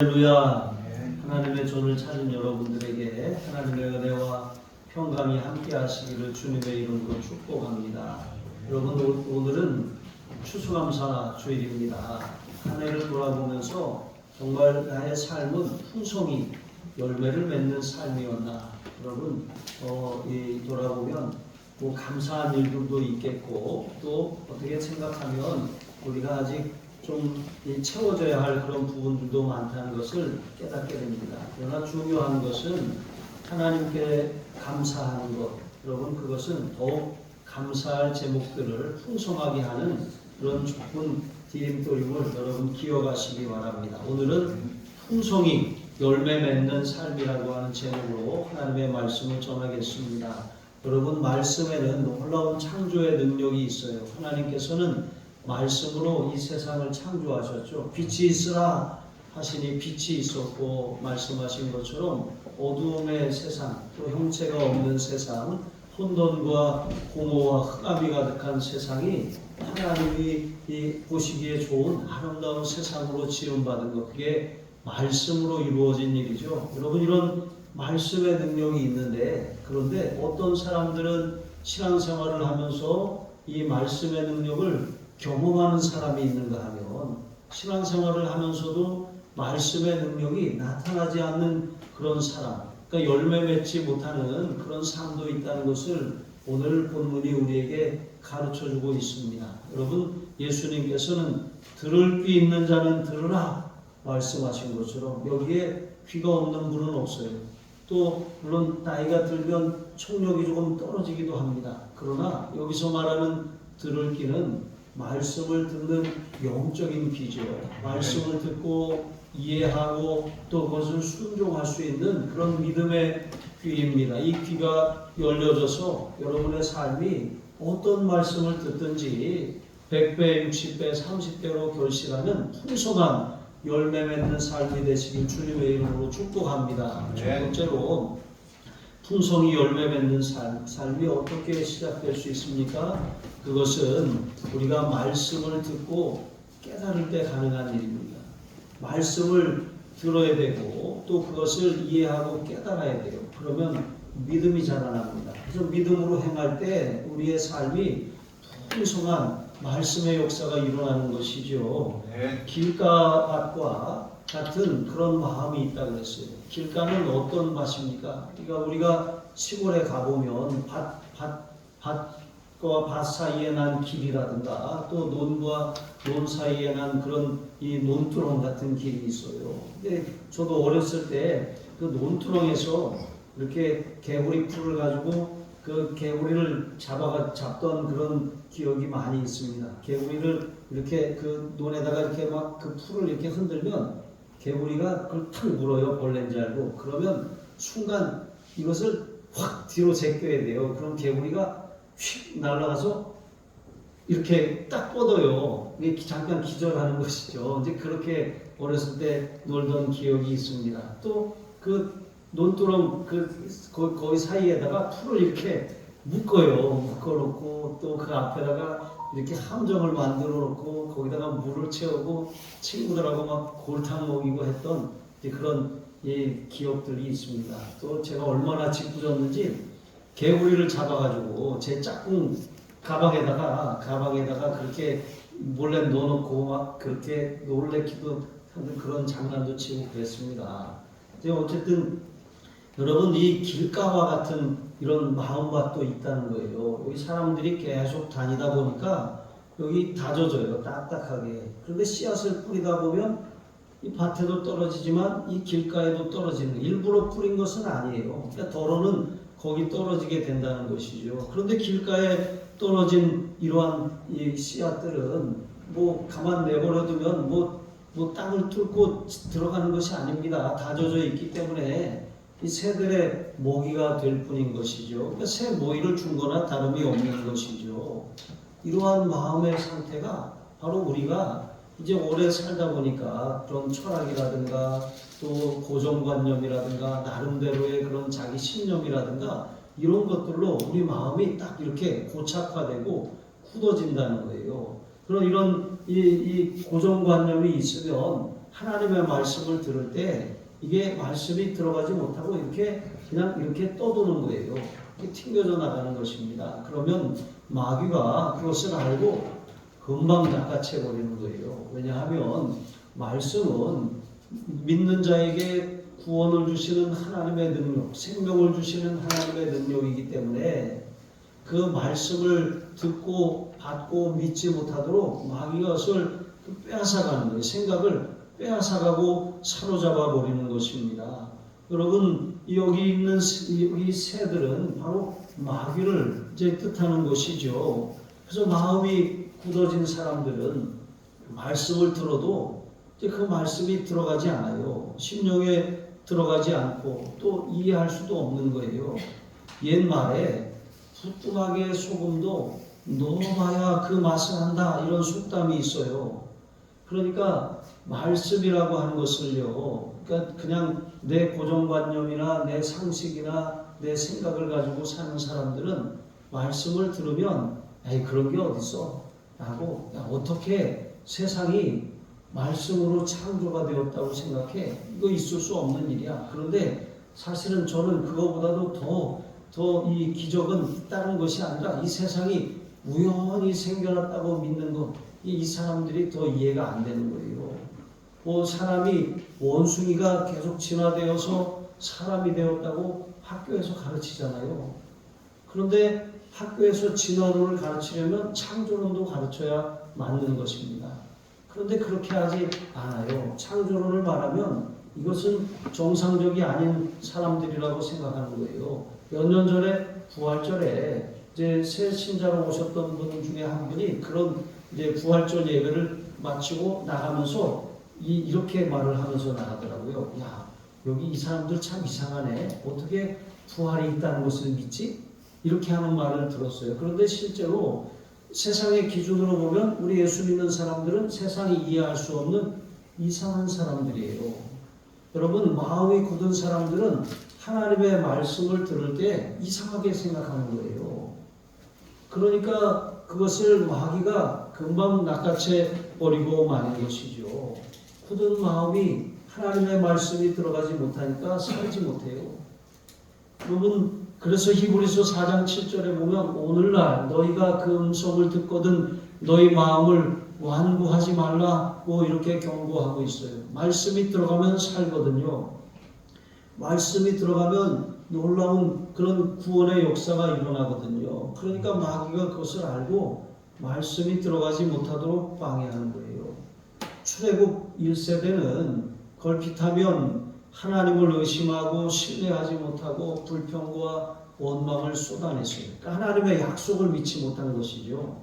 할렐루야. 하나님의 존을 찾은 여러분들에게 하나님의 은혜와 평강이 함께 하시기를 주님의 이름으로 축복합니다. 여러분, 오늘은 추수감사 주일입니다. 한 해를 돌아보면서 정말 나의 삶은 풍성이 열매를 맺는 삶이었나. 여러분, 돌아보면 감사한 일들도 있겠고, 또 어떻게 생각하면 우리가 아직 좀 채워져야 할 그런 부분들도 많다는 것을 깨닫게 됩니다. 그러나 중요한 것은 하나님께 감사하는 것. 여러분, 그것은 더욱 감사할 제목들을 풍성하게 하는 그런 좋은 디딤돌임을 여러분 기억하시기 바랍니다. 오늘은 풍성이 열매 맺는 삶이라고 하는 제목으로 하나님의 말씀을 전하겠습니다. 여러분, 말씀에는 놀라운 창조의 능력이 있어요. 하나님께서는 말씀으로 이 세상을 창조하셨죠. 빛이 있으라 하시니 빛이 있었고, 말씀하신 것처럼 어두움의 세상, 또 형체가 없는 세상, 혼돈과 공허와 흑암이 가득한 세상이 하나님이 보시기에 좋은 아름다운 세상으로 지음받은 것, 그게 말씀으로 이루어진 일이죠. 여러분, 이런 말씀의 능력이 있는데, 그런데 어떤 사람들은 신앙생활을 하면서 이 말씀의 능력을 경험하는 사람이 있는가 하면, 신앙생활을 하면서도 말씀의 능력이 나타나지 않는 그런 사람, 그러니까 열매 맺지 못하는 그런 삶도 있다는 것을 오늘 본문이 우리에게 가르쳐주고 있습니다. 여러분, 예수님께서는 들을 귀 있는 자는 들으라 말씀하신 것처럼 여기에 귀가 없는 분은 없어요. 또 물론 나이가 들면 청력이 조금 떨어지기도 합니다. 그러나 여기서 말하는 들을 귀는 말씀을 듣는 영적인 귀죠. 말씀을 듣고 이해하고 또 그것을 순종할 수 있는 그런 믿음의 귀입니다. 이 귀가 열려져서 여러분의 삶이 어떤 말씀을 듣든지 100배, 60배, 30배로 결실하는 풍성한 열매 맺는 삶이 되시길 주님의 이름으로 축복합니다. 첫 번째로, 풍성이 열매 맺는 삶이 어떻게 시작될 수 있습니까? 그것은 우리가 말씀을 듣고 깨달을 때 가능한 일입니다. 말씀을 들어야 되고 또 그것을 이해하고 깨달아야 돼요. 그러면 믿음이 자라납니다. 그래서 믿음으로 행할 때 우리의 삶이 풍성한 말씀의 역사가 일어나는 것이죠. 길가밭과 같은 그런 마음이 있다고 했어요. 길가는 어떤 밭입니까? 그러니까 우리가 시골에 가보면 밭과 밭 사이에 난 길이라든가 또 논과 논 사이에 난 그런 이 논두렁 같은 길이 있어요. 근데 저도 어렸을 때 그 논두렁에서 이렇게 개구리 풀을 가지고 그 개구리를 잡던 그런 기억이 많이 있습니다. 개구리를 이렇게 그 논에다가 이렇게 막 그 풀을 이렇게 흔들면 개구리가 그걸 탁 물어요. 벌레인 줄 알고. 그러면 순간 이것을 확 뒤로 제껴야 돼요. 그럼 개구리가 휙 날아가서 이렇게 딱 뻗어요. 이게 잠깐 기절하는 것이죠. 이제 그렇게 어렸을 때 놀던 기억이 있습니다. 또 그 논두렁 거기 사이에다가 풀을 이렇게 묶어놓고 또 그 앞에다가 이렇게 함정을 만들어 놓고 거기다가 물을 채우고 친구들하고 막 골탕 먹이고 했던 그런 기억들이 있습니다. 또 제가 얼마나 짓궂었는지 개구리를 잡아가지고 제 짝꿍 가방에다가 그렇게 몰래 넣어놓고 막 그렇게 놀래키도 하는 그런 장난도 치고 그랬습니다. 어쨌든 여러분, 이 길가와 같은 이런 마음밭도 있다는 거예요. 여기 사람들이 계속 다니다 보니까 여기 다져져요. 딱딱하게. 그런데 씨앗을 뿌리다 보면 이 밭에도 떨어지지만 이 길가에도 떨어지는, 일부러 뿌린 것은 아니에요. 그러니까 더러는 거기 떨어지게 된다는 것이죠. 그런데 길가에 떨어진 이러한 이 씨앗들은 가만 내버려 두면 땅을 뚫고 들어가는 것이 아닙니다. 다져져 있기 때문에 이 새들의 먹이가 될 뿐인 것이죠. 그러니까 새 모이를 준 거나 다름이 없는 것이죠. 이러한 마음의 상태가 바로 우리가 이제 오래 살다 보니까 그런 철학이라든가 또 고정관념이라든가 나름대로의 그런 자기 신념이라든가 이런 것들로 우리 마음이 딱 이렇게 고착화되고 굳어진다는 거예요. 그런 이런 이 고정관념이 있으면 하나님의 말씀을 들을 때 이게 말씀이 들어가지 못하고 이렇게 그냥 이렇게 떠도는 거예요. 이렇게 튕겨져 나가는 것입니다. 그러면 마귀가 그것을 알고 금방 낚아채 버리는 거예요. 왜냐하면 말씀은 믿는 자에게 구원을 주시는 하나님의 능력, 생명을 주시는 하나님의 능력이기 때문에 그 말씀을 듣고 받고 믿지 못하도록 마귀가 그것을 빼앗아가는 거예요. 생각을 빼앗아가고 사로잡아 버리는 것입니다. 여러분, 여기 있는 이 새들은 바로 마귀를 이제 뜻하는 것이죠. 그래서 마음이 굳어진 사람들은 말씀을 들어도 이제 그 말씀이 들어가지 않아요. 심령에 들어가지 않고 또 이해할 수도 없는 거예요. 옛말에 부뚜막에 소금도 넣어봐야 그 맛을 한다, 이런 속담이 있어요. 그러니까 말씀이라고 하는 것을요, 그러니까 그냥 내 고정관념이나 내 상식이나 내 생각을 가지고 사는 사람들은 말씀을 들으면 에이, 그런 게 어딨어 라고, 어떻게 세상이 말씀으로 창조가 되었다고 생각해? 이거 있을 수 없는 일이야. 그런데 사실은 저는 그거보다도 더 이 기적은 있다는 것이 아니라 이 세상이 우연히 생겨났다고 믿는 것, 이 사람들이 더 이해가 안 되는 거예요. 사람이 원숭이가 계속 진화되어서 사람이 되었다고 학교에서 가르치잖아요. 그런데 학교에서 진화론을 가르치려면 창조론도 가르쳐야 맞는 것입니다. 그런데 그렇게 하지 않아요. 창조론을 말하면 이것은 정상적이 아닌 사람들이라고 생각하는 거예요. 몇 년 전에 부활절에 이제 새 신자로 오셨던 분 중에 한 분이 그런 이제 부활절 예배를 마치고 나가면서 이렇게 말을 하면서 나가더라고요. 야, 여기 이 사람들 참 이상하네. 어떻게 부활이 있다는 것을 믿지? 이렇게 하는 말을 들었어요. 그런데 실제로 세상의 기준으로 보면 우리 예수 믿는 사람들은 세상이 이해할 수 없는 이상한 사람들이에요. 여러분, 마음이 굳은 사람들은 하나님의 말씀을 들을 때 이상하게 생각하는 거예요. 그러니까 그것을 마귀가 금방 낚아채 버리고 마는 것이죠. 굳은 마음이 하나님의 말씀이 들어가지 못하니까 살지 못해요. 여러분, 그래서 히브리서 4장 7절에 보면 오늘날 너희가 그 음성을 듣거든 너희 마음을 완고하지 말라고 이렇게 경고하고 있어요. 말씀이 들어가면 살거든요. 말씀이 들어가면 놀라운 그런 구원의 역사가 일어나거든요. 그러니까 마귀가 그것을 알고 말씀이 들어가지 못하도록 방해하는 거예요. 출애굽 1세대는 걸핏하면 하나님을 의심하고 신뢰하지 못하고 불평과 원망을 쏟아냈어요. 그러니까 하나님의 약속을 믿지 못한 것이죠.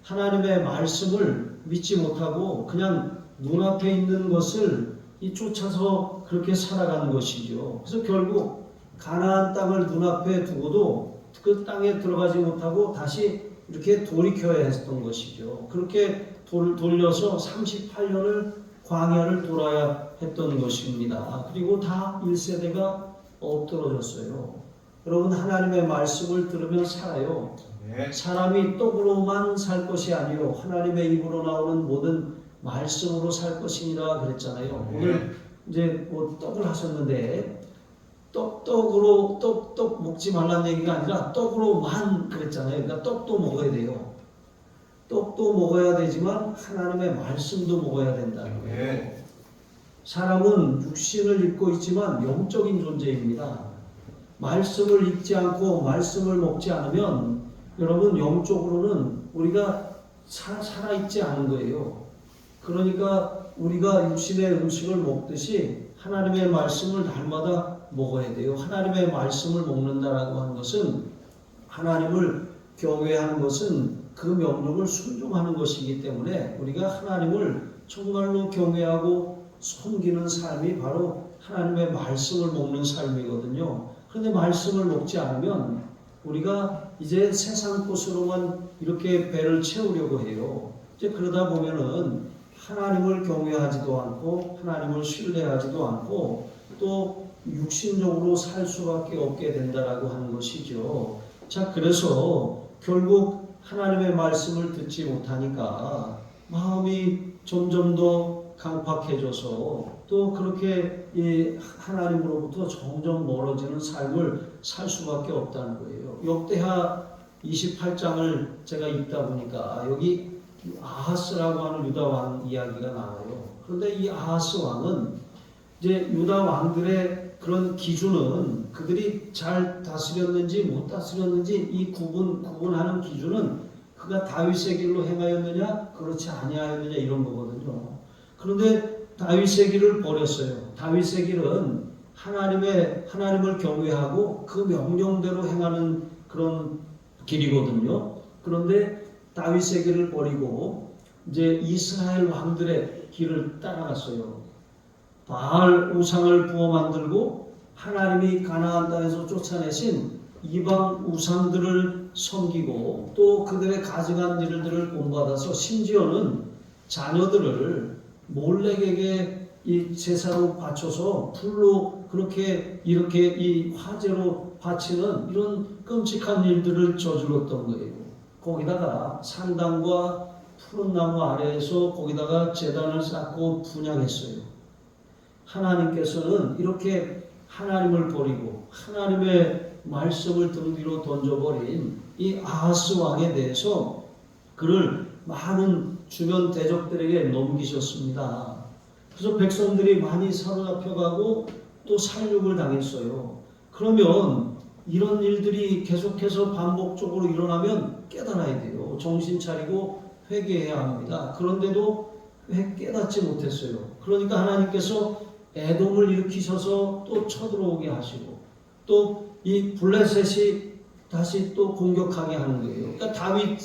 하나님의 말씀을 믿지 못하고 그냥 눈앞에 있는 것을 쫓아서 그렇게 살아가는 것이죠. 그래서 결국 가나안 땅을 눈앞에 두고도 그 땅에 들어가지 못하고 다시 이렇게 돌이켜야 했던 것이죠. 그렇게 돌려서 38년을 광야를 돌아야 했던 것입니다. 그리고 다 1세대가 엎드러졌어요. 여러분, 하나님의 말씀을 들으면 살아요. 사람이 떡으로만 살 것이 아니요 하나님의 입으로 나오는 모든 말씀으로 살 것이니라 그랬잖아요. 오늘 이제 떡을 하셨는데 떡 먹지 말라는 얘기가 아니라 떡으로만 그랬잖아요. 그러니까 떡도 먹어야 돼요. 떡도 먹어야 되지만 하나님의 말씀도 먹어야 된다는 거예요. 사람은 육신을 입고 있지만 영적인 존재입니다. 말씀을 읽지 않고 말씀을 먹지 않으면 여러분 영적으로는 우리가 살아있지 않은 거예요. 그러니까 우리가 육신의 음식을 먹듯이 하나님의 말씀을 날마다 먹어야 돼요. 하나님의 말씀을 먹는다라고 하는 것은 하나님을 경외하는 것은 그 명령을 순종하는 것이기 때문에 우리가 하나님을 정말로 경외하고 섬기는 삶이 바로 하나님의 말씀을 먹는 삶이거든요. 그런데 말씀을 먹지 않으면 우리가 이제 세상 것으로만 이렇게 배를 채우려고 해요. 이제 그러다 보면은 하나님을 경외하지도 않고 하나님을 신뢰하지도 않고 또 육신적으로 살 수밖에 없게 된다라고 하는 것이죠. 자, 그래서 결국 하나님의 말씀을 듣지 못하니까 마음이 점점 더 강팍해져서 또 그렇게 이 하나님으로부터 점점 멀어지는 삶을 살 수밖에 없다는 거예요. 역대하 28장을 제가 읽다 보니까 여기 아하스라고 하는 유다 왕 이야기가 나와요. 그런데 이 아하스 왕은 이제 유다 왕들의 그런 기준은 그들이 잘 다스렸는지 못 다스렸는지 이 구분하는 기준은 그가 다윗의 길로 행하였느냐 그렇지 아니하였느냐 이런 거거든요. 그런데 다윗의 길을 버렸어요. 다윗의 길은 하나님을 경외하고 그 명령대로 행하는 그런 길이거든요. 그런데 다윗의 길을 버리고 이제 이스라엘 왕들의 길을 따라갔어요. 바알 우상을 부어 만들고 하나님이 가나안 땅에서 쫓아내신 이방 우상들을 섬기고 또 그들의 가증한 일들을 본받아서 심지어는 자녀들을 몰렉에게 이 제사로 바쳐서 불로 그렇게 이렇게 이 화제로 바치는 이런 끔찍한 일들을 저질렀던 거예요. 거기다가 산당과 푸른 나무 아래에서 거기다가 제단을 쌓고 분향했어요. 하나님께서는 이렇게 하나님을 버리고 하나님의 말씀을 등 뒤로 던져버린 이 아하스 왕에 대해서 그를 많은 주변 대적들에게 넘기셨습니다. 그래서 백성들이 많이 사로잡혀가고 또 살육을 당했어요. 그러면 이런 일들이 계속해서 반복적으로 일어나면 깨달아야 돼요. 정신 차리고 회개해야 합니다. 그런데도 깨닫지 못했어요. 그러니까 하나님께서 에돔을 일으키셔서 또 쳐들어오게 하시고 또 이 블레셋이 다시 또 공격하게 하는 거예요. 그러니까 다윗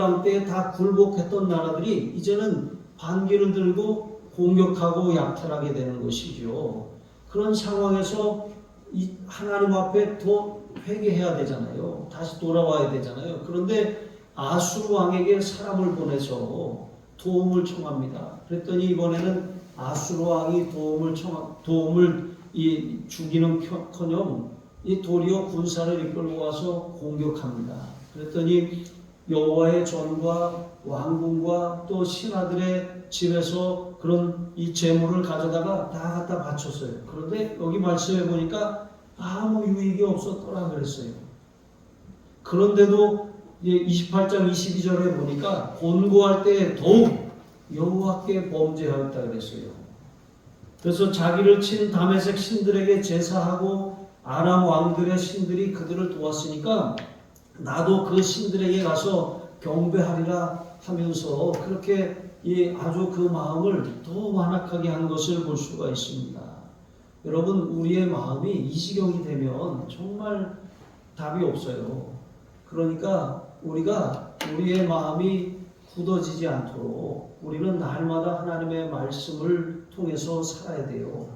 왕 때 다 굴복했던 나라들이 이제는 반기를 들고 공격하고 약탈하게 되는 것이죠. 그런 상황에서 이 하나님 앞에 더 회개해야 되잖아요. 다시 돌아와야 되잖아요. 그런데 아수르 왕에게 사람을 보내서 도움을 청합니다. 그랬더니 이번에는 아수르 왕이 도움을 주기는커녕 이 도리어 군사를 이끌고 와서 공격합니다. 그랬더니 여호와의 전과 왕궁과 또 신하들의 집에서 그런 이 재물을 가져다가 다 갖다 바쳤어요. 그런데 여기 말씀해 보니까 아무 유익이 없었더라 그랬어요. 그런데도 28장 22절에 보니까 권고할 때 더욱 여호와께 범죄하였다 그랬어요. 그래서 자기를 친 다메섹 신들에게 제사하고 아람 왕들의 신들이 그들을 도왔으니까 나도 그 신들에게 가서 경배하리라 하면서 그렇게 아주 그 마음을 더 완악하게 한 것을 볼 수가 있습니다. 여러분, 우리의 마음이 이 지경이 되면 정말 답이 없어요. 그러니까 우리가 우리의 마음이 굳어지지 않도록 우리는 날마다 하나님의 말씀을 통해서 살아야 돼요.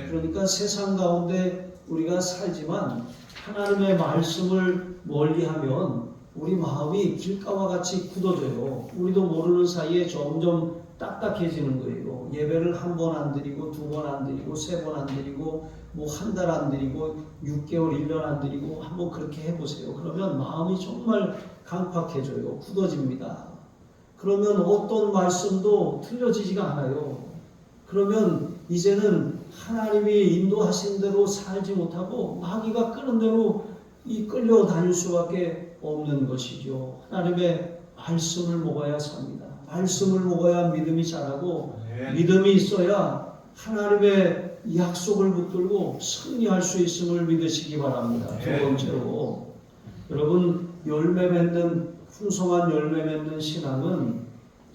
그러니까 세상 가운데 우리가 살지만 하나님의 말씀을 멀리하면 우리 마음이 길가와 같이 굳어져요. 우리도 모르는 사이에 점점 딱딱해지는 거예요. 예배를 한 번 안 드리고 두 번 안 드리고 세 번 안 드리고 뭐 한 달 안 드리고 6개월 1년 안 드리고 한번 그렇게 해보세요. 그러면 마음이 정말 강팍해져요. 굳어집니다. 그러면 어떤 말씀도 틀려지지가 않아요. 그러면 이제는 하나님이 인도하신 대로 살지 못하고 마귀가 끄는 대로 끌려다닐 수밖에 없는 것이죠. 하나님의 말씀을 먹어야 삽니다. 말씀을 먹어야 믿음이 자라고 믿음이 있어야 하나님의 약속을 붙들고 승리할 수 있음을 믿으시기 바랍니다. 두 번째로 여러분, 풍성한 열매 맺는 신앙은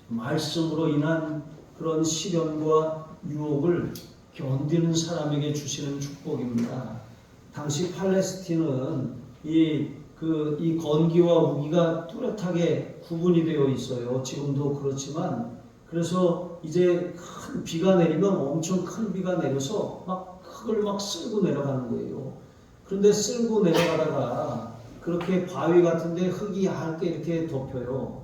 말씀으로 인한 그런 시련과 유혹을 견디는 사람에게 주시는 축복입니다. 당시 팔레스틴은 이 건기와 우기가 뚜렷하게 구분이 되어 있어요. 지금도 그렇지만 그래서 이제 큰 비가 내리면 엄청 큰 비가 내려서 막 흙을 막 쓸고 내려가는 거예요. 그런데 쓸고 내려가다가 그렇게 바위 같은데 흙이 얇게 이렇게 덮여요.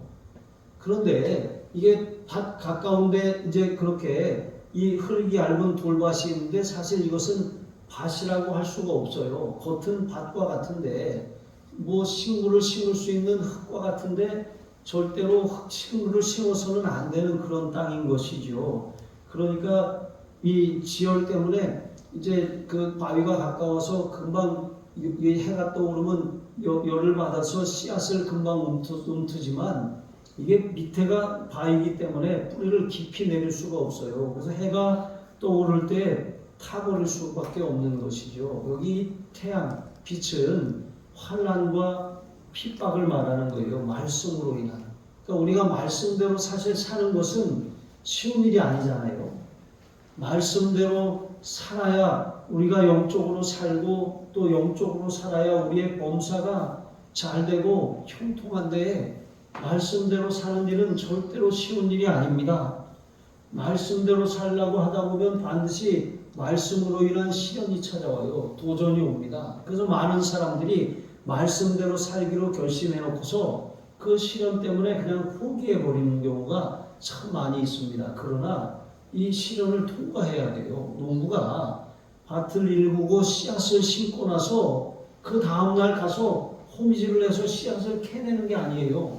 그런데 이게 밭 가까운데 이제 그렇게 이 흙이 얇은 돌밭이 있는데 사실 이것은 밭이라고 할 수가 없어요. 겉은 밭과 같은데 뭐 식물을 심을 수 있는 흙과 같은데 절대로 식물을 심어서는 안 되는 그런 땅인 것이죠. 그러니까 이 지열 때문에 이제 그 바위가 가까워서 금방 이 해가 떠오르면 열을 받아서 씨앗을 금방 움트지만 이게 밑에가 바위이기 때문에 뿌리를 깊이 내릴 수가 없어요. 그래서 해가 떠오를 때 타버릴 수밖에 없는 것이죠. 여기 태양, 빛은 환난과 핍박을 말하는 거예요. 말씀으로 인한. 그러니까 우리가 말씀대로 사실 사는 것은 쉬운 일이 아니잖아요. 말씀대로 살아야 우리가 영적으로 살고 또 영적으로 살아야 우리의 범사가 잘 되고 형통한데 말씀대로 사는 일은 절대로 쉬운 일이 아닙니다. 말씀대로 살려고 하다 보면 반드시 말씀으로 인한 시련이 찾아와요. 도전이 옵니다. 그래서 많은 사람들이 말씀대로 살기로 결심해 놓고서 그 시련 때문에 그냥 포기해 버리는 경우가 참 많이 있습니다. 그러나 이 시련을 통과해야 돼요. 농부가 밭을 일구고 씨앗을 심고 나서 그 다음날 가서 호미질을 해서 씨앗을 캐내는 게 아니에요.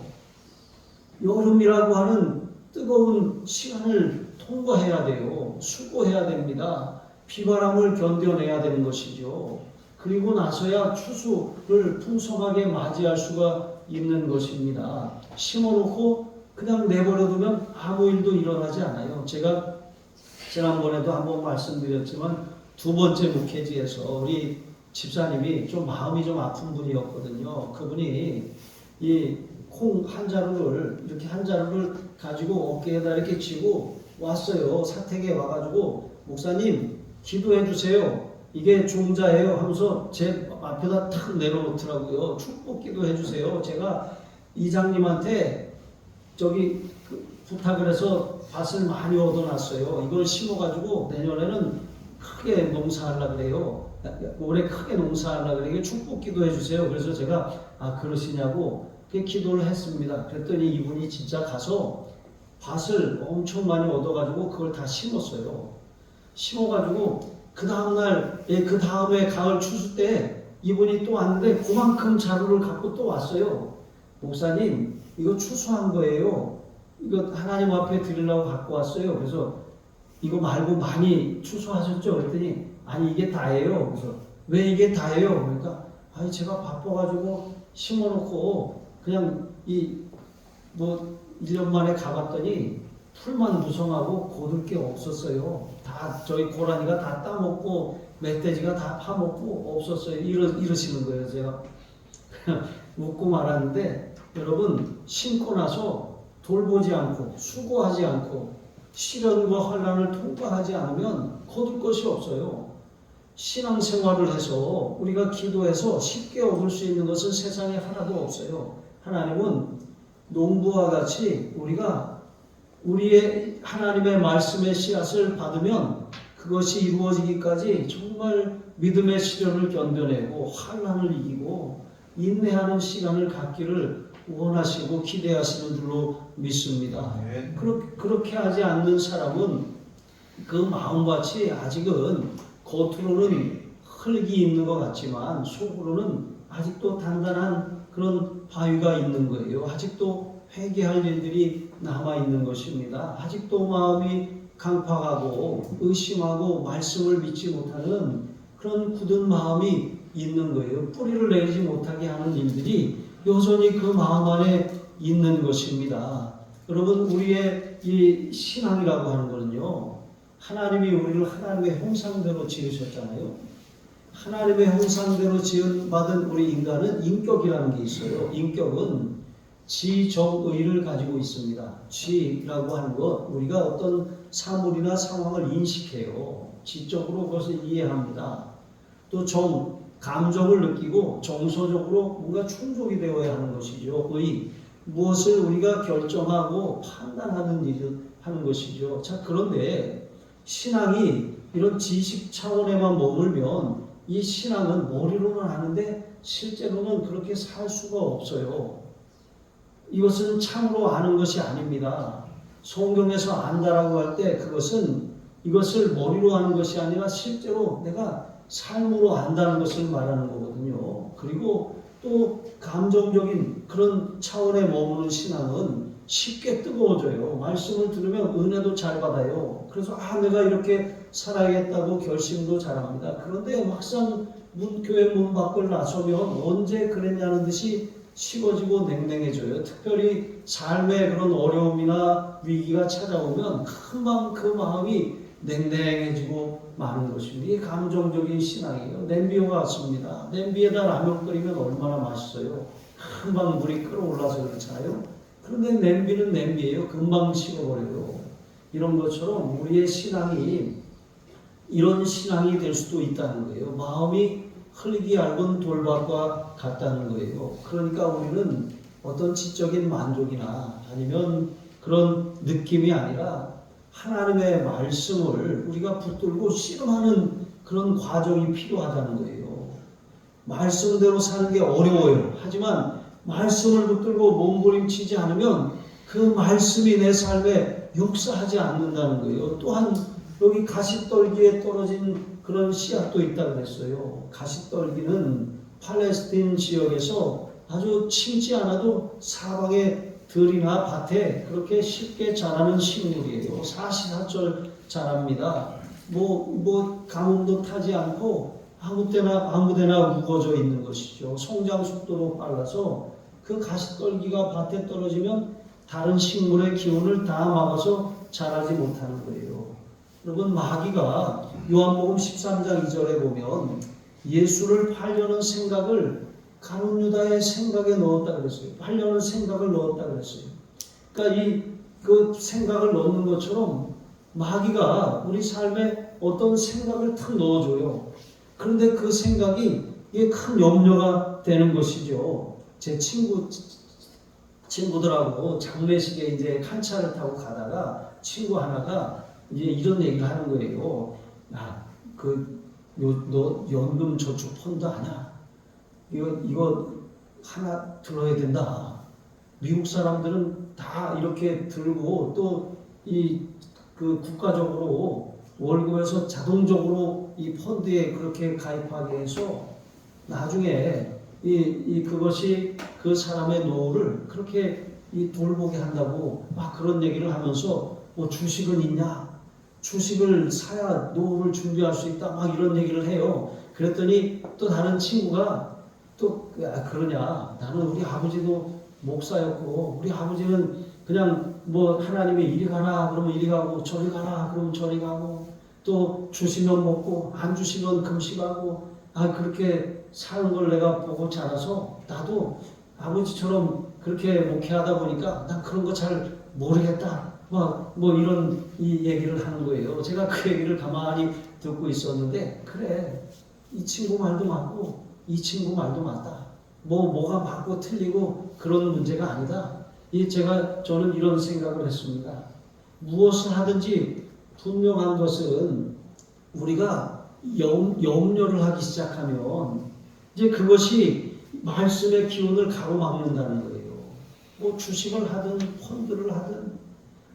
여름이라고 하는 뜨거운 시간을 통과해야 돼요. 수고해야 됩니다. 비바람을 견뎌내야 되는 것이죠. 그리고 나서야 추수를 풍성하게 맞이할 수가 있는 것입니다. 심어놓고 그냥 내버려두면 아무 일도 일어나지 않아요. 제가 지난번에도 한번 말씀드렸지만 두 번째 목회지에서 우리 집사님이 좀 마음이 좀 아픈 분이었거든요. 그분이 이 콩 한 자루를 이렇게 한 자루를 가지고 어깨에다 이렇게 쥐고 왔어요. 사택에 와가지고 목사님 기도해 주세요. 이게 종자예요 하면서 제 앞에다 탁 내려놓더라고요. 축복 기도해 주세요. 제가 이장님한테 저기 부탁을 해서 밭을 많이 얻어놨어요. 이걸 심어가지고 내년에는 크게 농사하려고 그래요. 올해 크게 농사하려고 그래요. 축복 기도해 주세요. 그래서 제가 그러시냐고 기도를 했습니다. 그랬더니 이분이 진짜 가서 밭을 엄청 많이 얻어가지고 그걸 다 심었어요. 심어가지고 그 다음날, 그 다음에 가을 추수 때 이분이 또 왔는데 그만큼 자루를 갖고 또 왔어요. 목사님, 이거 추수한 거예요. 이거 하나님 앞에 드리려고 갖고 왔어요. 그래서 이거 말고 많이 추수하셨죠? 그랬더니 아니 이게 다예요. 그래서 왜 이게 다예요? 그러니까 아니 제가 바빠가지고 심어놓고 그냥 1년 만에 가봤더니 풀만 무성하고 거둘 게 없었어요. 다 저희 고라니가 다 따먹고 멧돼지가 다 파먹고 없었어요. 이러시는 거예요. 제가 그냥 웃고 말았는데 여러분 심고 나서 돌보지 않고 수고하지 않고 시련과 환난을 통과하지 않으면 거둘 것이 없어요. 신앙생활을 해서 우리가 기도해서 쉽게 얻을 수 있는 것은 세상에 하나도 없어요. 하나님은 농부와 같이 우리가 우리의 하나님의 말씀의 씨앗을 받으면 그것이 이루어지기까지 정말 믿음의 시련을 견뎌내고 환난을 이기고 인내하는 시간을 갖기를 원하시고 기대하시는 줄로 믿습니다. 그렇게 하지 않는 사람은 그 마음같이 아직은 겉으로는 흙이 있는 것 같지만 속으로는 아직도 단단한 그런 바위가 있는 거예요. 아직도 회개할 일들이 남아있는 것입니다. 아직도 마음이 강팍하고 의심하고 말씀을 믿지 못하는 그런 굳은 마음이 있는 거예요. 뿌리를 내리지 못하게 하는 일들이 여전히 그 마음 안에 있는 것입니다. 여러분 우리의 이 신앙이라고 하는 거는요. 하나님이 우리를 하나님의 형상대로 지으셨잖아요. 하나님의 형상대로 지음받은 우리 인간은 인격이라는 게 있어요. 인격은 지정의를 가지고 있습니다. 지라고 하는 것, 우리가 어떤 사물이나 상황을 인식해요. 지적으로 그것을 이해합니다. 또 감정을 느끼고 정서적으로 뭔가 충족이 되어야 하는 것이죠. 의, 무엇을 우리가 결정하고 판단하는 일을 하는 것이죠. 자, 그런데 신앙이 이런 지식 차원에만 머물면 이 신앙은 머리로는 아는데 실제로는 그렇게 살 수가 없어요. 이것은 참으로 아는 것이 아닙니다. 성경에서 안다라고 할 때 이것을 머리로 아는 것이 아니라 실제로 내가 삶으로 안다는 것을 말하는 거거든요. 그리고 또 감정적인 그런 차원에 머무는 신앙은 쉽게 뜨거워져요. 말씀을 들으면 은혜도 잘 받아요. 그래서 내가 이렇게 살아야겠다고 결심도 잘합니다. 그런데 막상 교회 문 밖을 나서면 언제 그랬냐는 듯이 식어지고 냉랭해져요. 특별히 삶의 그런 어려움이나 위기가 찾아오면 금방 그 마음이 냉랭해지고 마는 것입니다. 이게 감정적인 신앙이에요. 냄비와 같습니다. 냄비에다 라면 끓이면 얼마나 맛있어요. 금방 물이 끓어올라서 그렇잖아요. 그런데 냄비는 냄비예요. 금방 식어버려요. 이런 것처럼 우리의 신앙이 이런 신앙이 될 수도 있다는 거예요. 마음이 흘리기 얇은 돌밭과 같다는 거예요. 그러니까 우리는 어떤 지적인 만족이나 아니면 그런 느낌이 아니라 하나님의 말씀을 우리가 붙들고 씨름하는 그런 과정이 필요하다는 거예요. 말씀대로 사는 게 어려워요. 하지만 말씀을 붙들고 몸부림치지 않으면 그 말씀이 내 삶에 역사하지 않는다는 거예요. 또한 여기 가시떨기에 떨어진 그런 씨앗도 있다고 그랬어요. 가시떨기는 팔레스틴 지역에서 아주 심지 않아도 사방에 들이나 밭에 그렇게 쉽게 자라는 식물이에요. 사시사철 자랍니다. 가뭄도 타지 않고 아무데나 우거져 있는 것이죠. 성장 속도도 빨라서 그 가시떨기가 밭에 떨어지면 다른 식물의 기운을 다 막아서 자라지 못하는 거예요. 여러분, 마귀가 요한복음 13장 2절에 보면 예수를 팔려는 생각을 가룟 유다의 생각에 넣었다 그랬어요. 팔려는 생각을 넣었다 그랬어요. 그러니까 그 생각을 넣는 것처럼 마귀가 우리 삶에 어떤 생각을 탁 넣어줘요. 그런데 그 생각이 이게 큰 염려가 되는 것이죠. 제 친구들하고 장례식에 이제 칸차를 타고 가다가 친구 하나가 이제 이런 얘기를 하는 거예요. 너 연금 저축 펀드 아냐? 이거 하나 들어야 된다. 미국 사람들은 다 이렇게 들고 또 그 국가적으로 월급에서 자동적으로 이 펀드에 그렇게 가입하게 해서 나중에 그것이 그 사람의 노후를 그렇게 돌보게 한다고 막 그런 얘기를 하면서 주식은 있냐? 주식을 사야 노후를 준비할 수 있다. 막 이런 얘기를 해요. 그랬더니 또 다른 친구가 그러냐? 나는 우리 아버지도 목사였고 우리 아버지는 그냥 하나님이 이리 가라 그러면 이리 가고 저리 가라 그러면 저리 가고 또 주시면 먹고 안 주시면 금식하고 그렇게 사는 걸 내가 보고 자라서 나도 아버지처럼 그렇게 목회하다 보니까 난 그런 거 잘 모르겠다. 이런 얘기를 하는 거예요. 제가 그 얘기를 가만히 듣고 있었는데 그래, 이 친구 말도 맞고 이 친구 말도 맞다. 뭐가 맞고 틀리고 그런 문제가 아니다. 저는 이런 생각을 했습니다. 무엇을 하든지 분명한 것은 우리가 염려를 하기 시작하면 이제 그것이 말씀의 기운을 가로막는다는 거예요. 주식을 하든 펀드를 하든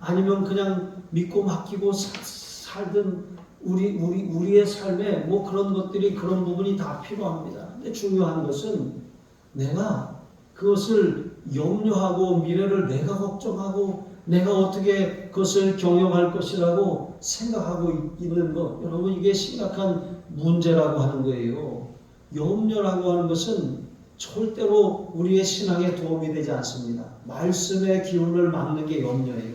아니면 그냥 믿고 맡기고 살든 우리의 삶에 그런 것들이 그런 부분이 다 필요합니다. 근데 중요한 것은 내가 그것을 염려하고 미래를 내가 걱정하고 내가 어떻게 그것을 경영할 것이라고 생각하고 있는 것, 여러분 이게 심각한 문제라고 하는 거예요. 염려라고 하는 것은 절대로 우리의 신앙에 도움이 되지 않습니다. 말씀의 기운을 막는 게 염려예요.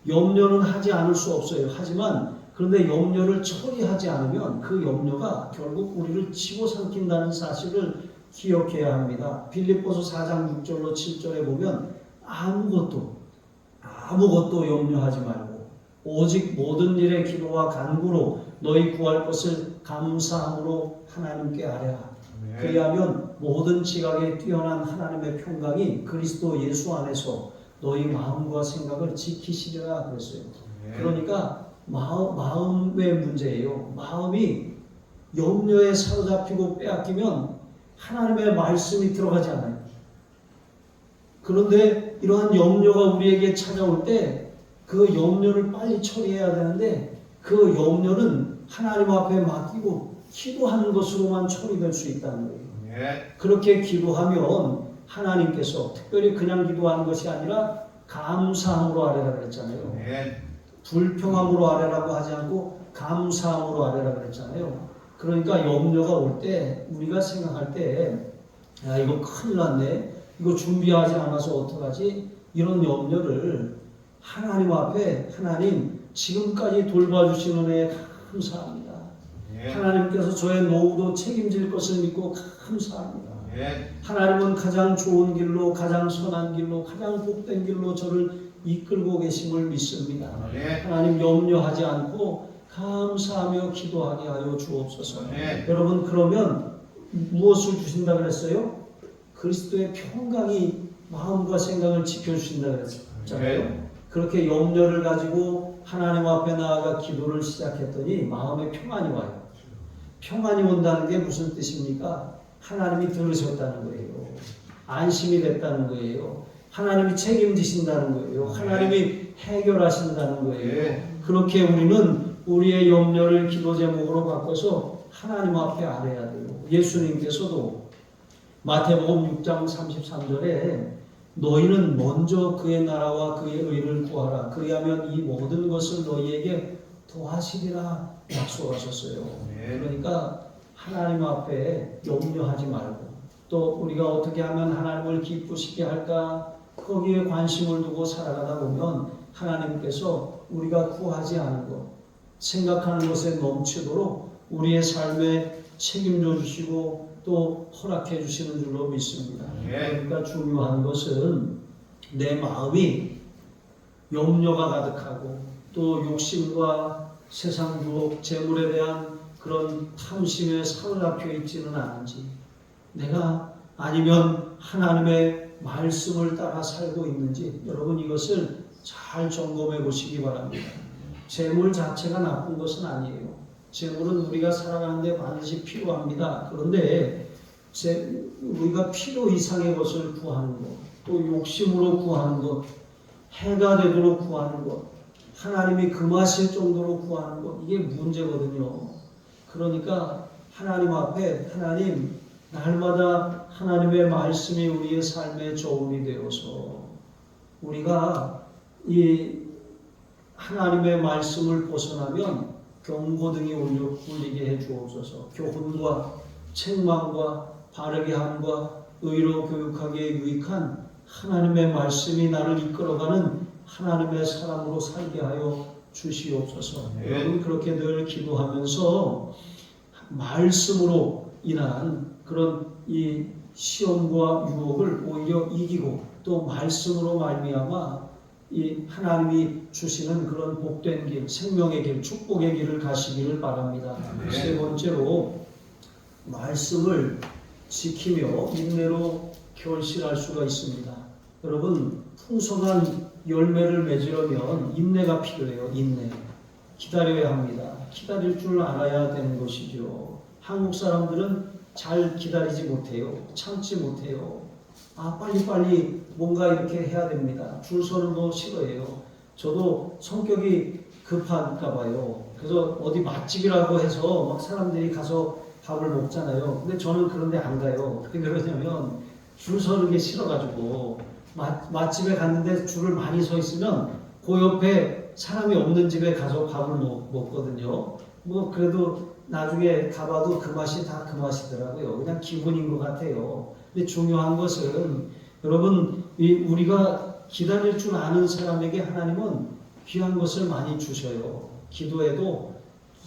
염려는 하지 않을 수 없어요. 하지만 그런데 염려를 처리하지 않으면 그 염려가 결국 우리를 집어삼킨다는 사실을 기억해야 합니다. 빌립보서 4장 6절로 7절에 보면 아무것도 염려하지 말고 오직 모든 일에 기도와 간구로 너희 구할 것을 감사함으로 하나님께 아뢰라. 그리하면 모든 지각에 뛰어난 하나님의 평강이 그리스도 예수 안에서 너희 마음과 생각을 지키시리라 그랬어요. 그러니까 마음의 문제예요. 마음이 염려에 사로잡히고 빼앗기면 하나님의 말씀이 들어가지 않아요. 그런데 이러한 염려가 우리에게 찾아올 때 그 염려를 빨리 처리해야 되는데 그 염려는 하나님 앞에 맡기고 기도하는 것으로만 처리될 수 있다는 거예요. 그렇게 기도하면 하나님께서 특별히 그냥 기도하는 것이 아니라 감사함으로 아뢰라 그랬잖아요. 불평함으로 아뢰라고 하지 않고 감사함으로 아뢰라 그랬잖아요. 그러니까 염려가 올 때 우리가 생각할 때 야, 이거 큰일 났네. 이거 준비하지 않아서 어떡하지? 이런 염려를 하나님 앞에 하나님 지금까지 돌봐주시는 은혜에 감사합니다. 하나님께서 저의 노후도 책임질 것을 믿고 감사합니다. 하나님은 가장 좋은 길로, 가장 선한 길로, 가장 복된 길로 저를 이끌고 계심을 믿습니다. 하나님 염려하지 않고 감사하며 기도하게 하여 주옵소서. 여러분 그러면 무엇을 주신다 그랬어요? 그리스도의 평강이 마음과 생각을 지켜주신다 그랬잖아요. 그렇게 염려를 가지고 하나님 앞에 나아가 기도를 시작했더니 마음에 평안이 와요. 평안이 온다는 게 무슨 뜻입니까? 하나님이 들으셨다는 거예요. 안심이 됐다는 거예요. 하나님이 책임지신다는 거예요. 하나님이 해결하신다는 거예요. 그렇게 우리는 우리의 염려를 기도 제목으로 바꿔서 하나님 앞에 아뢰야 돼요. 예수님께서도 마태복음 6장 33절에 너희는 먼저 그의 나라와 그의 의를 구하라. 그리하면 이 모든 것을 너희에게 더하시리라 약속하셨어요. 그러니까 하나님 앞에 염려하지 말고 또 우리가 어떻게 하면 하나님을 기쁘시게 할까 거기에 관심을 두고 살아가다 보면 하나님께서 우리가 구하지 않은 것 생각하는 것에 넘치도록 우리의 삶에 책임져 주시고 또 허락해 주시는 줄로 믿습니다. 그러니까 중요한 것은 내 마음이 염려가 가득하고 또 욕심과 세상 유혹, 재물에 대한 그런 탐심에 사로잡혀 있지는 않은지 내가 아니면 하나님의 말씀을 따라 살고 있는지 여러분 이것을 잘 점검해 보시기 바랍니다. 재물 자체가 나쁜 것은 아니에요. 재물은 우리가 살아가는데 반드시 필요합니다. 그런데 우리가 필요 이상의 것을 구하는 것, 또 욕심으로 구하는 것, 해가 되도록 구하는 것, 하나님이 금하실 정도로 구하는 것, 이게 문제거든요. 그러니까 하나님 앞에 하나님 날마다 하나님의 말씀이 우리의 삶의 저울이 되어서 우리가 이 하나님의 말씀을 벗어나면 경고등이 울리게 해 주옵소서. 교훈과 책망과 바르게 함과 의로 교육하기에 유익한 하나님의 말씀이 나를 이끌어가는 하나님의 사람으로 살게 하여 주시옵소서. 여러분 그렇게 늘 기도하면서 말씀으로 인한 그런 이 시험과 유혹을 오히려 이기고 또 말씀으로 말미암아 이 하나님이 주시는 그런 복된 길, 생명의 길, 축복의 길을 가시기를 바랍니다. 세 번째로 말씀을 지키며 인내로 결실할 수가 있습니다. 여러분 풍성한 열매를 맺으려면 인내가 필요해요. 인내. 기다려야 합니다. 기다릴 줄 알아야 되는 것이죠. 한국 사람들은 잘 기다리지 못해요. 참지 못해요. 빨리빨리 뭔가 이렇게 해야 됩니다. 줄 서는 거 싫어해요. 저도 성격이 급한가 봐요. 그래서 어디 맛집이라고 해서 막 사람들이 가서 밥을 먹잖아요. 근데 저는 그런데 안 가요. 왜 그러냐면 줄 서는 게 싫어가지고 맛집에 갔는데 줄을 많이 서 있으면 그 옆에 사람이 없는 집에 가서 밥을 먹거든요. 뭐 그래도 나중에 가봐도 그 맛이 다 그 맛이더라고요. 그냥 기분인 것 같아요. 근데 중요한 것은 여러분 우리가 기다릴 줄 아는 사람에게 하나님은 귀한 것을 많이 주셔요. 기도에도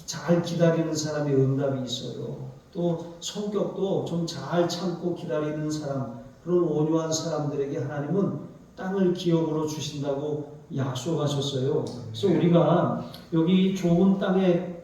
잘 기다리는 사람의 응답이 있어요. 또 성격도 좀 잘 참고 기다리는 사람, 그런 온유한 사람들에게 하나님은 땅을 기업으로 주신다고 약속하셨어요. 그래서 우리가 여기 좋은 땅에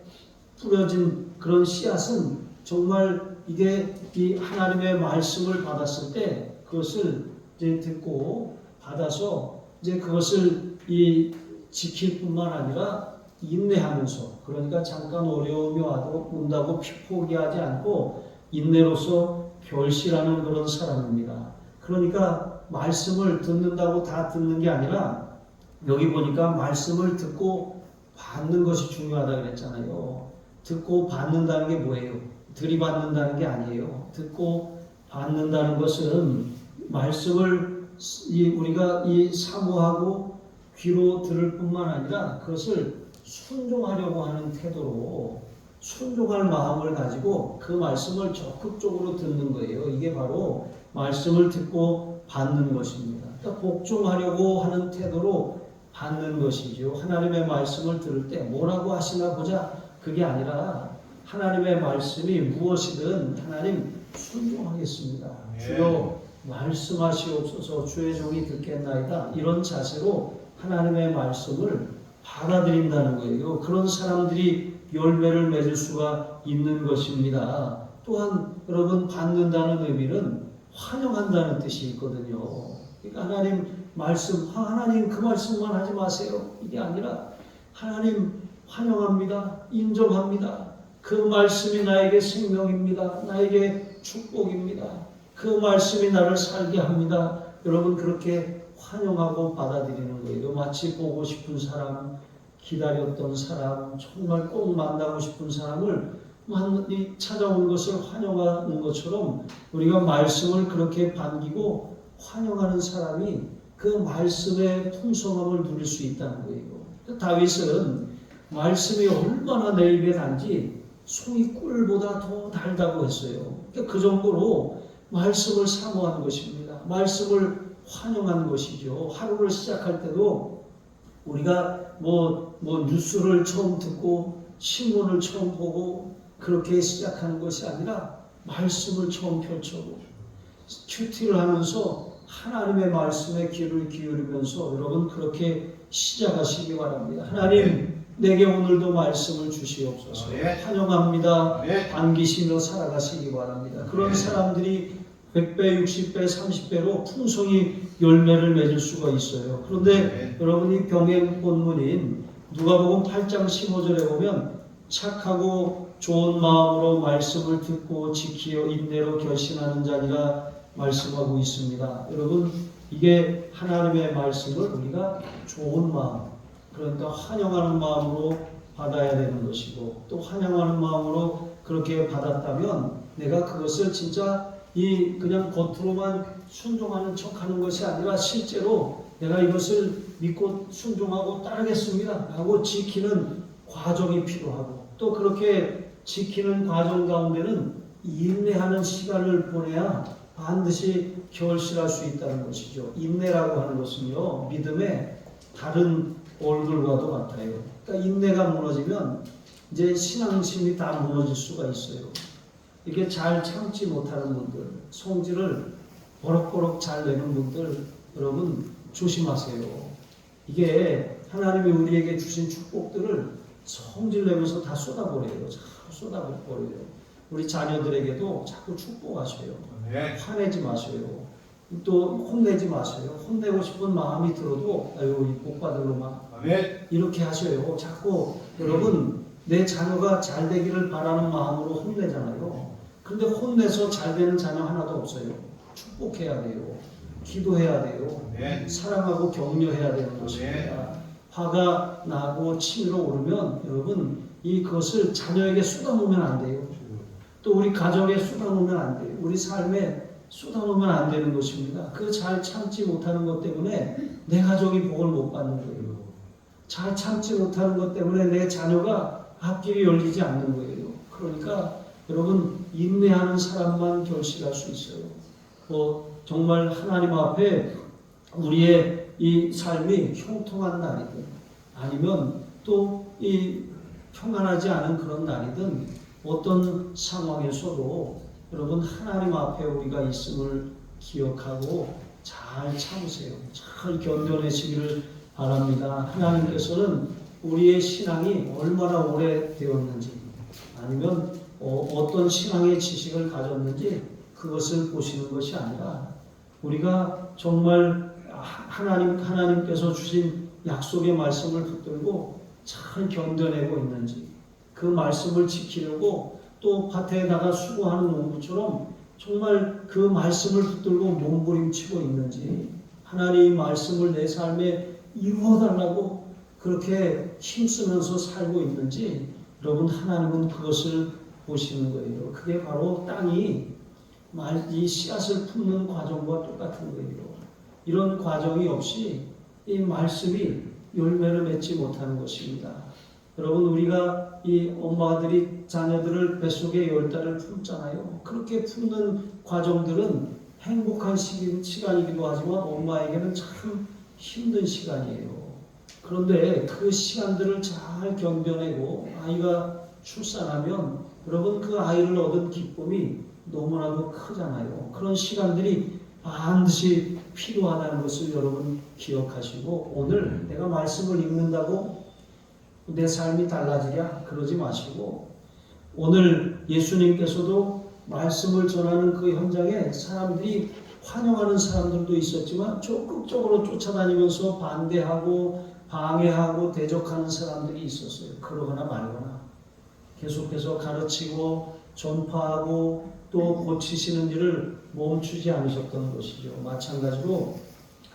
뿌려진 그런 씨앗은 정말 이게 이 하나님의 말씀을 받았을 때 그것을 이제 듣고 받아서 이제 그것을 이 지킬 뿐만 아니라 인내하면서, 그러니까 잠깐 어려움이 와도 온다고 포기하지 않고 인내로서 결실하는 그런 사람입니다. 그러니까 말씀을 듣는다고 다 듣는 게 아니라 여기 보니까 말씀을 듣고 받는 것이 중요하다 그랬잖아요. 듣고 받는다는 게 뭐예요? 들이받는다는 게 아니에요. 듣고 받는다는 것은 말씀을 우리가 사모하고 귀로 들을 뿐만 아니라 그것을 순종하려고 하는 태도로 순종할 마음을 가지고 그 말씀을 적극적으로 듣는 거예요. 이게 바로 말씀을 듣고 받는 것입니다. 그러니까 복종하려고 하는 태도로 받는 것이죠. 하나님의 말씀을 들을 때 뭐라고 하시나 보자, 그게 아니라 하나님의 말씀이 무엇이든 하나님 순종하겠습니다. 주여 말씀하시옵소서, 주의 종이 듣겠나이다. 이런 자세로 하나님의 말씀을 받아들인다는 거예요. 그런 사람들이 열매를 맺을 수가 있는 것입니다. 또한 여러분, 받는다는 의미는 환영한다는 뜻이 있거든요. 그러니까 하나님 그 말씀만 하지 마세요. 이게 아니라 하나님 환영합니다. 인정합니다. 그 말씀이 나에게 생명입니다. 나에게 축복입니다. 그 말씀이 나를 살게 합니다. 여러분, 그렇게 환영하고 받아들이는 거예요. 마치 보고 싶은 사람, 기다렸던 사람, 정말 꼭 만나고 싶은 사람을 찾아온 것을 환영하는 것처럼 우리가 말씀을 그렇게 반기고 환영하는 사람이 그 말씀의 풍성함을 누릴 수 있다는 거예요. 다윗은 말씀이 얼마나 내 입에 단지 송이 꿀보다 더 달다고 했어요. 그 정도로 말씀을 사모하는 것입니다. 말씀을 환영하는 것이죠. 하루를 시작할 때도 우리가 뉴스를 처음 듣고 신문을 처음 보고 그렇게 시작하는 것이 아니라 말씀을 처음 펼쳐고 큐티를 하면서 하나님의 말씀에 귀를 기울이면서 여러분 그렇게 시작하시기 바랍니다. 하나님, 내게 오늘도 말씀을 주시옵소서. 환영합니다. 반기시며 살아가시기 바랍니다. 그런 사람들이 100배, 60배, 30배로 풍성히 열매를 맺을 수가 있어요. 그런데 여러분이 병행 본문인 누가복음 8장 15절에 보면 착하고 좋은 마음으로 말씀을 듣고 지키어 인내로 결신하는 자니라 말씀하고 있습니다. 여러분, 이게 하나님의 말씀을 우리가 좋은 마음, 그러니까 환영하는 마음으로 받아야 되는 것이고, 또 환영하는 마음으로 그렇게 받았다면 내가 그것을 진짜 그냥 겉으로만 순종하는 척하는 것이 아니라 실제로 내가 이것을 믿고 순종하고 따르겠습니다 하고 지키는 과정이 필요하고, 또 그렇게 지키는 과정 가운데는 인내하는 시간을 보내야 반드시 결실할 수 있다는 것이죠. 인내라고 하는 것은요, 믿음의 다른 얼굴과도 같아요. 그러니까 인내가 무너지면 이제 신앙심이 다 무너질 수가 있어요. 이게 잘 참지 못하는 분들, 성질을 버럭버럭 잘 내는 분들, 여러분 조심하세요. 이게 하나님이 우리에게 주신 축복들을 성질 내면서 다 쏟아버려요. 자꾸 쏟아버려요. 우리 자녀들에게도 자꾸 축복하셔요. 화내지 마셔요. 또 혼내지 마셔요. 혼내고 싶은 마음이 들어도 아유, 복 받을 놈아, 이렇게 하셔요. 자꾸 여러분, 내 자녀가 잘 되기를 바라는 마음으로 혼내잖아요. 근데 혼내서 잘 되는 자녀 하나도 없어요. 축복해야 돼요. 기도해야 돼요. 사랑하고 격려해야 되는 것입니다. 화가 나고 치밀어 오르면 여러분, 그것을 자녀에게 쏟아놓으면 안 돼요. 또 우리 가정에 쏟아놓으면 안 돼요. 우리 삶에 쏟아놓으면 안 되는 것입니다. 그 잘 참지 못하는 것 때문에 내 가족이 복을 못 받는 거예요. 잘 참지 못하는 것 때문에 내 자녀가 앞길이 열리지 않는 거예요. 그러니까 여러분, 인내하는 사람만 결실할 수 있어요. 정말 하나님 앞에 우리의 이 삶이 형통한 날이든 아니면 또 평안하지 않은 그런 날이든 어떤 상황에서도 여러분 하나님 앞에 우리가 있음을 기억하고 잘 참으세요. 잘 견뎌내시기를 바랍니다. 하나님께서는 우리의 신앙이 얼마나 오래되었는지 아니면 어떤 신앙의 지식을 가졌는지 그것을 보시는 것이 아니라 우리가 정말 하나님께서 주신 약속의 말씀을 붙들고 잘 견뎌내고 있는지, 그 말씀을 지키려고 또 밭에 나가 수고하는 농부처럼 정말 그 말씀을 붙들고 몸부림치고 있는지, 하나님의 말씀을 내 삶에 이루어달라고 그렇게 힘쓰면서 살고 있는지, 여러분 하나님은 그것을 보시는 거예요. 그게 바로 땅이 이 씨앗을 품는 과정과 똑같은 거예요. 이런 과정이 없이 이 말씀이 열매를 맺지 못하는 것입니다. 여러분, 우리가 이 엄마들이 자녀들을 뱃속에 10달을 품잖아요. 그렇게 품는 과정들은 행복한 시간이기도 하지만 엄마에게는 참 힘든 시간이에요. 그런데 그 시간들을 잘 견뎌내고 아이가 출산하면 여러분, 그 아이를 얻은 기쁨이 너무나도 크잖아요. 그런 시간들이 반드시 필요하다는 것을 여러분 기억하시고, 오늘 내가 말씀을 읽는다고 내 삶이 달라지랴 그러지 마시고, 오늘 예수님께서도 말씀을 전하는 그 현장에 사람들이 환영하는 사람들도 있었지만 적극적으로 쫓아다니면서 반대하고 방해하고 대적하는 사람들이 있었어요. 그러거나 말거나 계속해서 가르치고 전파하고 또 고치시는 일을 멈추지 않으셨던 것이죠. 마찬가지로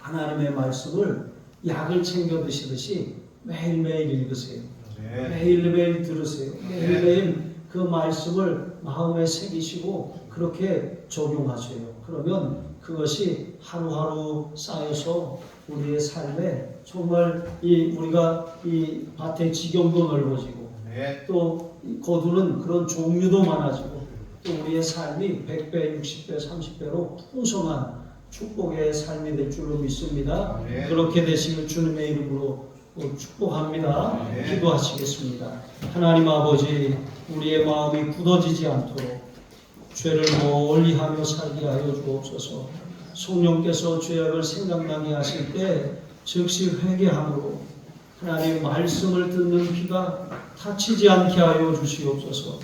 하나님의 말씀을 약을 챙겨 드시듯이 매일매일 읽으세요. 매일매일 들으세요. 매일매일 그 말씀을 마음에 새기시고 그렇게 적용하세요. 그러면 그것이 하루하루 쌓여서 우리의 삶에 정말 우리가 이 밭의 지경도 넓어지고 또 거두는 그런 종류도 많아지고 또 우리의 삶이 100배, 60배, 30배로 풍성한 축복의 삶이 될 줄로 믿습니다. 그렇게 되시길 주님의 이름으로 축복합니다. 기도하시겠습니다. 하나님 아버지, 우리의 마음이 굳어지지 않도록 죄를 멀리하며 살게 하여 주옵소서. 성령께서 죄악을 생각나게 하실 때 즉시 회개함으로 하나님 말씀을 듣는 귀가 닫히지 않게 하여 주시옵소서.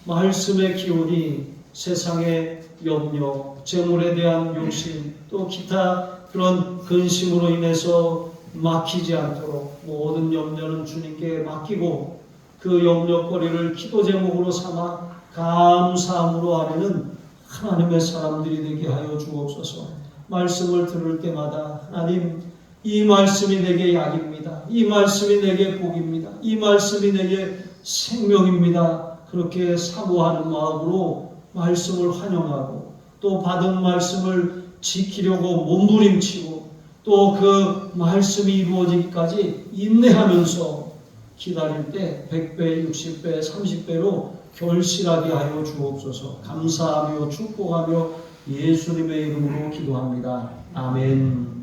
말씀의 기운이 세상의 염려, 재물에 대한 욕심, 또 기타 그런 근심으로 인해서 막히지 않도록 모든 염려는 주님께 맡기고 그 염려거리를 기도 제목으로 삼아 감사함으로 아뢰는 하나님의 사람들이 되게 하여 주옵소서. 말씀을 들을 때마다 하나님, 이 말씀이 내게 약입니다. 이 말씀이 내게 복입니다. 이 말씀이 내게 생명입니다. 그렇게 사모하는 마음으로 말씀을 환영하고 또 받은 말씀을 지키려고 몸부림치고 또 그 말씀이 이루어지기까지 인내하면서 기다릴 때 100배, 60배, 30배로 결실하게 하여 주옵소서. 감사하며 축복하며 예수님의 이름으로 기도합니다. 아멘.